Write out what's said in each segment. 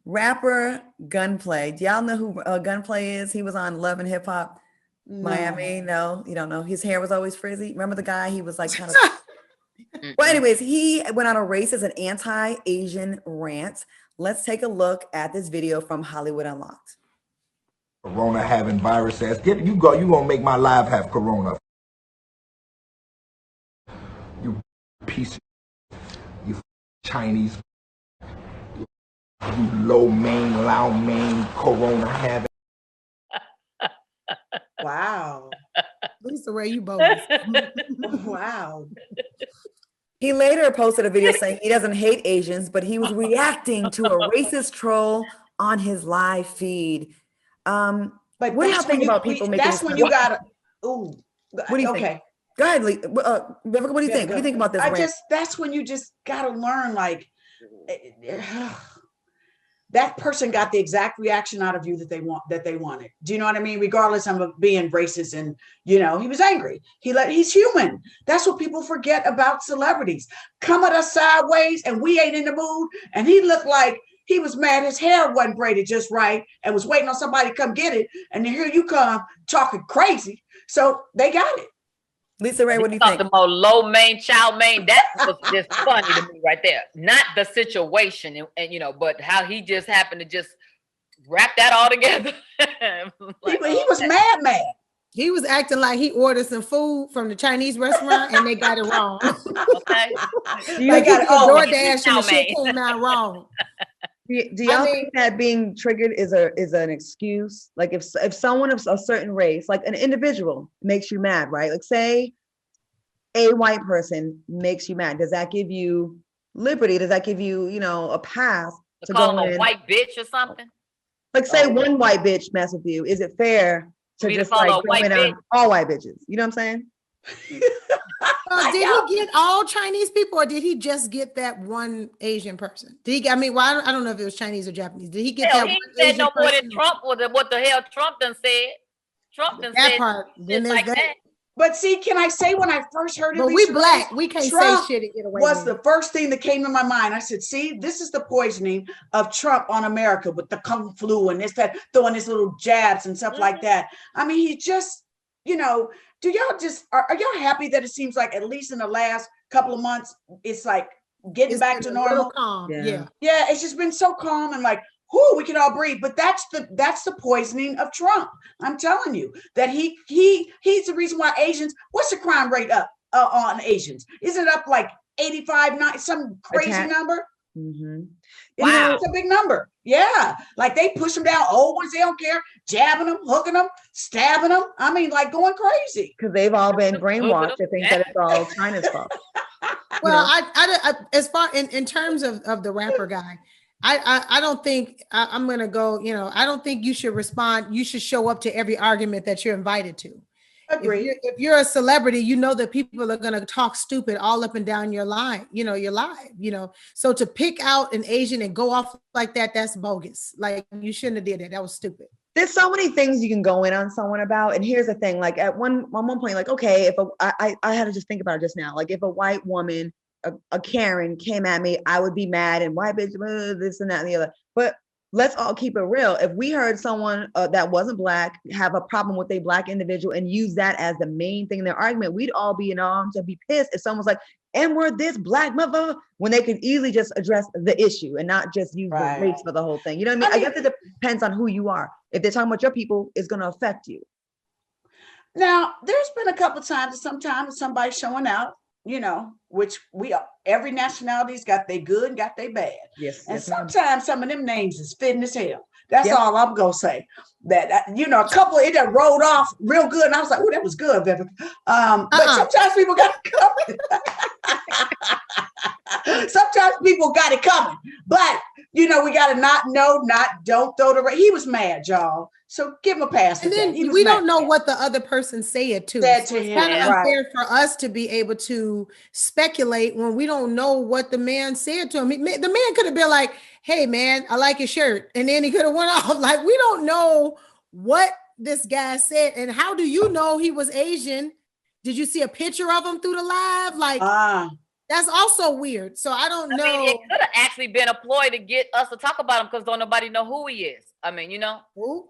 Rapper Gunplay. Do y'all know who Gunplay is? He was on Love and Hip Hop Miami. No, you don't know. His hair was always frizzy. Remember the guy? He was like kind of. Well, anyways, he went on a racist and anti-Asian rant. Let's take a look at this video from Hollywood Unlocked. Corona having virus ass. You gonna make my live have corona. You piece of, you Chinese, you low main corona having. Wow. Lisa Ray, you bogus. Wow. He later posted a video saying he doesn't hate Asians, but he was reacting to a racist troll on his live feed. But what do y'all think about people making? That's when you gotta. Ooh. What do you think? Go ahead, Lee. What do you think? What do you think about this? That's when you just gotta learn. Like, that person got the exact reaction out of you that they wanted. Do you know what I mean? Regardless of being racist, and he was angry. He's human. That's what people forget about celebrities. Come at us sideways, and we ain't in the mood. And he looked like he was mad his hair wasn't braided just right and was waiting on somebody to come get it. And then here you come talking crazy. So they got it. Lisa Ray, what do you think? The more low main, child main, that was just funny to me right there. Not the situation, and but how he just happened to just wrap that all together. He was mad. He was acting like he ordered some food from the Chinese restaurant and they got it wrong. Okay. They got DoorDash and the shit came out wrong. Do y'all think that being triggered is an excuse? Like if someone of a certain race, like an individual, makes you mad, right? Like say a white person makes you mad, does that give you liberty? Does that give you, a pass to call him a white bitch or something? Like say one white bitch mess with you, is it fair to just like on all white bitches? You know what I'm saying? Did he get all Chinese people, or did he just get that one Asian person? Did he? I don't know if it was Chinese or Japanese. Did he get that? He said no more than Trump, or what the hell Trump done said. Trump done said part. Then like that. But see, can I say when I first heard it? But we black, we can't say shit and get away. Was the first thing that came to my mind. I said, see, this is the poisoning of Trump on America with the Kung flu and this, that, throwing his little jabs and stuff like that. I mean, he just, do y'all just, are y'all happy that it seems like at least in the last couple of months, it's like getting back to normal? Calm. Yeah, it's just been so calm and like, whoo, we can all breathe. But that's the poisoning of Trump. I'm telling you that he's the reason why Asians, what's the crime rate up on Asians? Isn't it up like 85, 90, some crazy number? Mm-hmm. Wow. It's a big number. Yeah. Like they push them down, old ones, they don't care, jabbing them, hooking them, stabbing them. I mean, like going crazy. Because they've all been brainwashed to think that it's all China's fault. Well, I as far in terms of the rapper guy, I don't think I'm going to go, I don't think you should respond. You should show up to every argument that you're invited to. Agree. If you're a celebrity, that people are going to talk stupid all up and down your line, your live, so to pick out an Asian and go off like that, that's bogus. Like you shouldn't have did it. That was stupid. There's so many things you can go in on someone about. And here's the thing, like at one point, like, okay, if I had to just think about it just now, like if a white woman, a Karen came at me, I would be mad and white bitch, this and that and the other. But let's all keep it real. If we heard someone that wasn't black have a problem with a black individual and use that as the main thing in their argument, we'd all be in arms and be pissed if someone's like, and we're this black mother, when they could easily just address the issue and not just use the race for the whole thing. You know what I mean? I guess it depends on who you are. If they're talking about your people, it's going to affect you. Now, there's been a couple of times that sometimes somebody's showing out, which every nationality's got they good and got they bad. Yes. And sometimes some of them names is fitting as hell. That's all I'm going to say. That, a couple, it just rolled off real good. And I was like, oh, that was good, baby. But sometimes people got it coming. Sometimes people got it coming. But, we got to don't throw the, he was mad, y'all. So give him a pass. And then we don't know what the other person said to. It's kind of unfair for us to be able to speculate when we don't know what the man said to him. The man could have been like, hey man, I like your shirt. And then he could have went off. Like, we don't know what this guy said. And how do you know he was Asian? Did you see a picture of him through the live? Like, That's also weird. So I don't know. I mean, it could have actually been a ploy to get us to talk about him because don't nobody know who he is. I mean,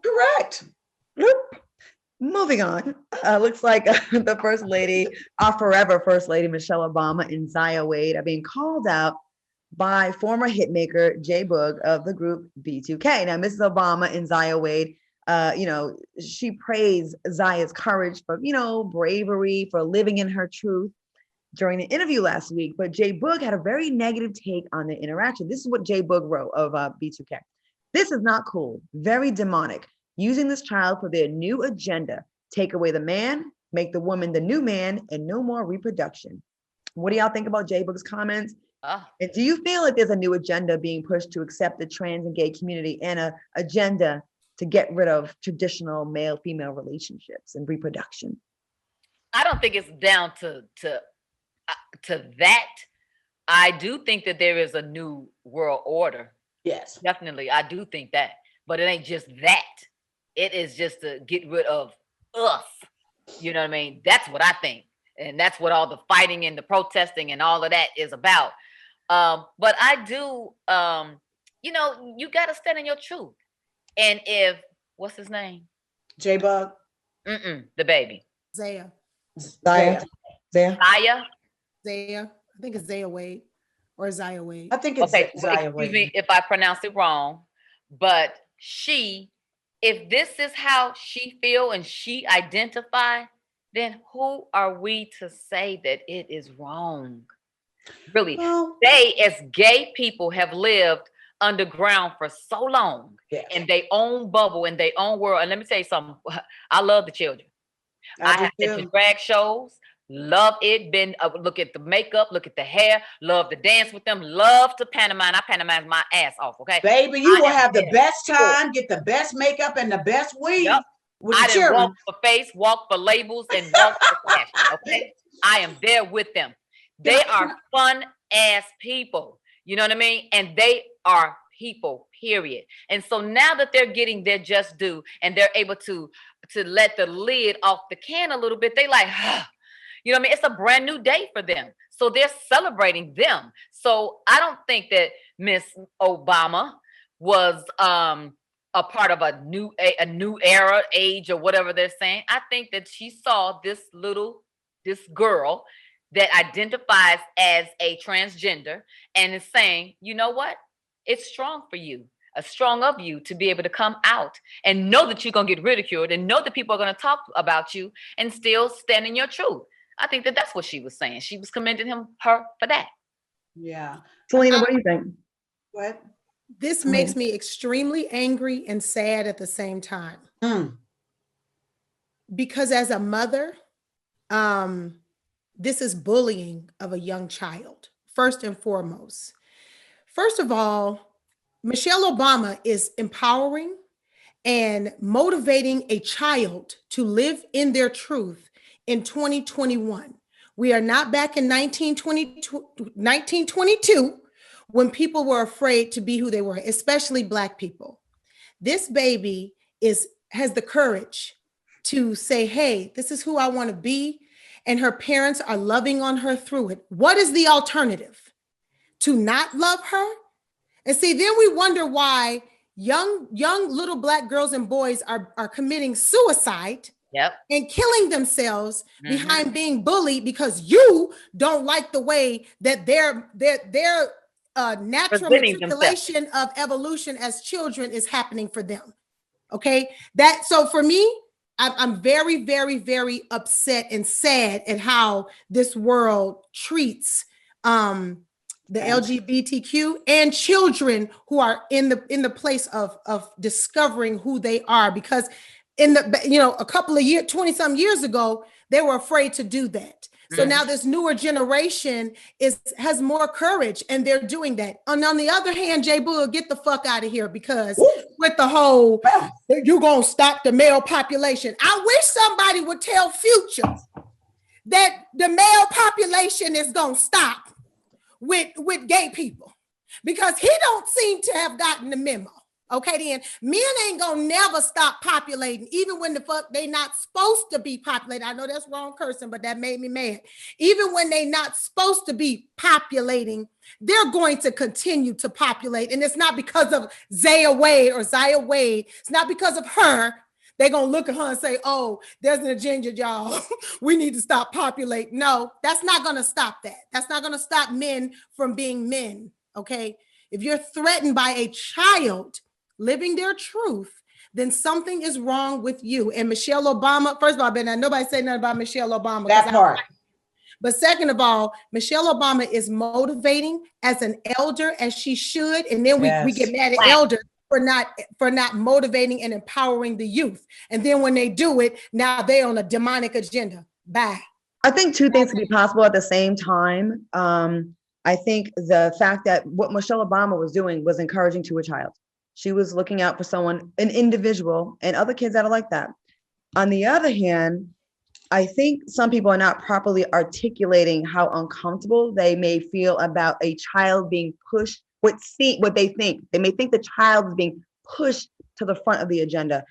Correct. Moving on. Looks like the first lady, our forever first lady, Michelle Obama and Zaya Wade are being called out by former hitmaker Jay Boog of the group B2K. Now, Mrs. Obama and Zaya Wade, she praised Zaya's courage for, bravery, for living in her truth during an interview last week. But Jay Boog had a very negative take on the interaction. This is what Jay Boog wrote of B2K. This is not cool, very demonic. Using this child for their new agenda. Take away the man, make the woman the new man, and no more reproduction. What do y'all think about Jay Boog's comments? And do you feel like there's a new agenda being pushed to accept the trans and gay community and an agenda to get rid of traditional male-female relationships and reproduction? I don't think it's down to that. I do think that there is a new world order. Yes. Definitely. I do think that. But it ain't just that. It is just to get rid of us. You know what I mean? That's what I think. And that's what all the fighting and the protesting and all of that is about. But I do, you got to stand in your truth. And if, what's his name? J-Bug? The baby. Zaya. Zaya. I think it's Zaya Wade or Zaya Wade. I think it's Zaya Wade. Excuse me if I pronounce it wrong, but if this is how she feel and she identify, then who are we to say that it is wrong? Really, they as gay people have lived underground for so long in their own bubble, in their own world. And let me tell you something, I love the children. I have been to drag shows, love it, look at the makeup, look at the hair, love to dance with them, love to pantomime. I pantomime my ass off, okay? Baby, you will have the best time, get the best makeup and the best weave. Yep. I didn't walk for face, walk for labels, and walk for fashion, okay? I am there with them. They are fun ass people, you know what I mean? And they are people, period. And so now that they're getting their just due and they're able to let the lid off the can a little bit, they like, you know what I mean? It's a brand new day for them. So they're celebrating them. So I don't think that Miss Obama was a part of a new era, age, or whatever they're saying. I think that she saw this girl that identifies as a transgender and is saying, you know what? It's strong for you. Strong of you to be able to come out and know that you're going to get ridiculed and know that people are going to talk about you and still stand in your truth. I think that that's what she was saying. She was commending her for that. Yeah. Selena, what do you think? What? This makes me extremely angry and sad at the same time. Because as a mother, this is bullying of a young child, first and foremost. First of all, Michelle Obama is empowering and motivating a child to live in their truth in 2021. We are not back in 1922 when people were afraid to be who they were, especially Black people. This baby has the courage to say, hey, this is who I want to be. And her parents are loving on her through it. What is the alternative? To not love her? And see, then we wonder why young little Black girls and boys are committing suicide and killing themselves behind being bullied because you don't like the way that their natural manipulation of evolution as children is happening for them. Okay, so for me, I'm very, very, very upset and sad at how this world treats the LGBTQ and children who are in the place of discovering who they are, because a couple of years, 20-some years ago, they were afraid to do that. So now this newer generation has more courage and they're doing that. And on the other hand, Jay Boog, get the fuck out of here, because with the whole, you're going to stop the male population. I wish somebody would tell Future that the male population is going to stop with gay people, because he don't seem to have gotten the memo. Okay, then men ain't gonna never stop populating, even when the fuck they not supposed to be populating. I know that's wrong cursing, but that made me mad. Even when they not supposed to be populating, they're going to continue to populate. And it's not because of Zaya Wade. It's not because of her. They're gonna look at her and say, oh, there's an agenda, y'all. We need to stop populating. No, that's not gonna stop that. That's not gonna stop men from being men. Okay. If you're threatened by a child living their truth, then something is wrong with you. And Michelle Obama, first of all, nobody said nothing about Michelle Obama. That part. But second of all, Michelle Obama is motivating as an elder, as she should. And then we get mad at elders for not motivating and empowering the youth. And then when they do it, now they're on a demonic agenda. Bye. I think two things can be possible at the same time. I think the fact that what Michelle Obama was doing was encouraging to a child. She was looking out for someone, an individual, and other kids that are like that. On the other hand, I think some people are not properly articulating how uncomfortable they may feel about a child being pushed, what they think. They may think the child is being pushed to the front of the agenda,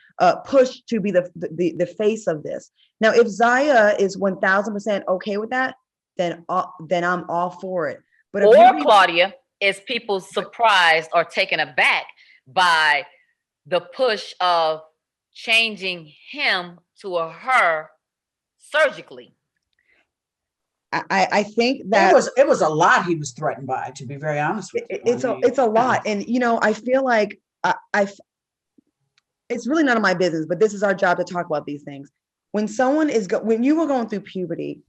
pushed to be the face of this. Now, if Zaya is 1000% okay with that, then I'm all for it. But Claudia, is people surprised or taken aback by the push of changing him to a her surgically? I think that it was a lot he was threatened by, to be very honest with you. It's a lot. And I feel like it's really none of my business, but this is our job to talk about these things. When when you were going through puberty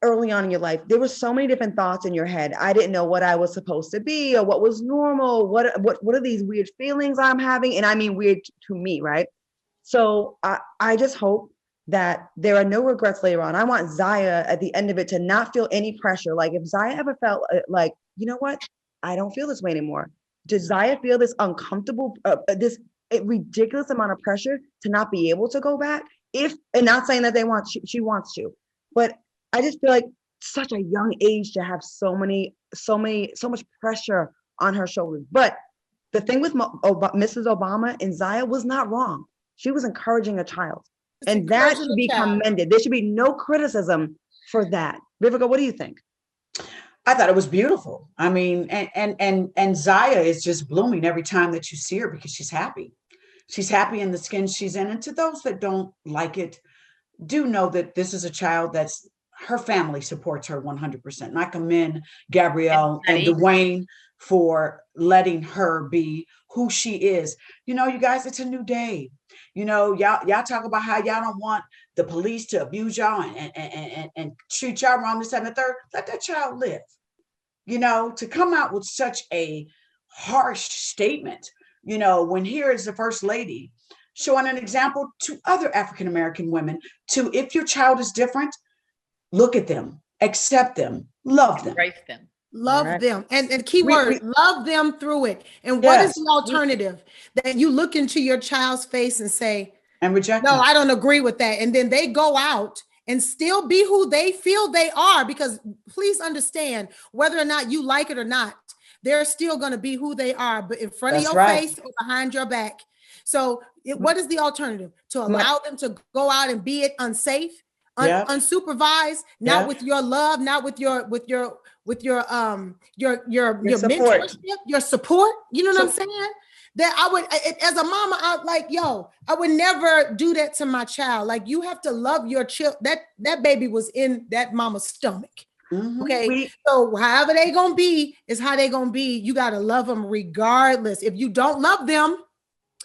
early on in your life, there were so many different thoughts in your head. I didn't know what I was supposed to be or what was normal. What are these weird feelings I'm having? And I mean weird to me, right? So I just hope that there are no regrets later on. I want Zaya at the end of it to not feel any pressure. Like if Zaya ever felt like, you know what, I don't feel this way anymore. Does Zaya feel this uncomfortable, this ridiculous amount of pressure to not be able to go back? And not saying that she wants to, but I just feel like such a young age to have so much pressure on her shoulders. But the thing with Mrs. Obama and Zaya was not wrong. She was encouraging a child. And that should be commended. There should be no criticism for that. Vivica, what do you think? I thought it was beautiful. I mean, and Zaya is just blooming every time that you see her because she's happy. She's happy in the skin she's in. And to those that don't like it, do know that this is a child that's her family supports her 100%. And I commend Gabrielle and Dwayne for letting her be who she is. You guys, it's a new day. Y'all talk about how y'all don't want the police to abuse y'all and treat y'all wrong, this and the third. Let that child live. To come out with such a harsh statement, when here is the first lady showing an example to other African-American women if your child is different, look at them, accept them, love them. Embrace them. Love them. And key word, love them through it. And what is the alternative? That you look into your child's face and say, and reject no, them. I don't agree with that. And then they go out and still be who they feel they are, because please understand, whether or not you like it or not, they're still going to be who they are, but in front of your face or behind your back. So what is the alternative? To allow them to go out and be it unsafe, unsupervised, not with your love, not with your mentorship, your support. You know what I'm saying? That I would, as a mama, I would never do that to my child. Like, you have to love your child. That baby was in that mama's stomach. Mm-hmm. Okay. So however they gonna be is how they gonna be. You gotta love them regardless. If you don't love them,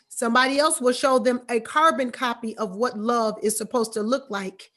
somebody else will show them a carbon copy of what love is supposed to look like.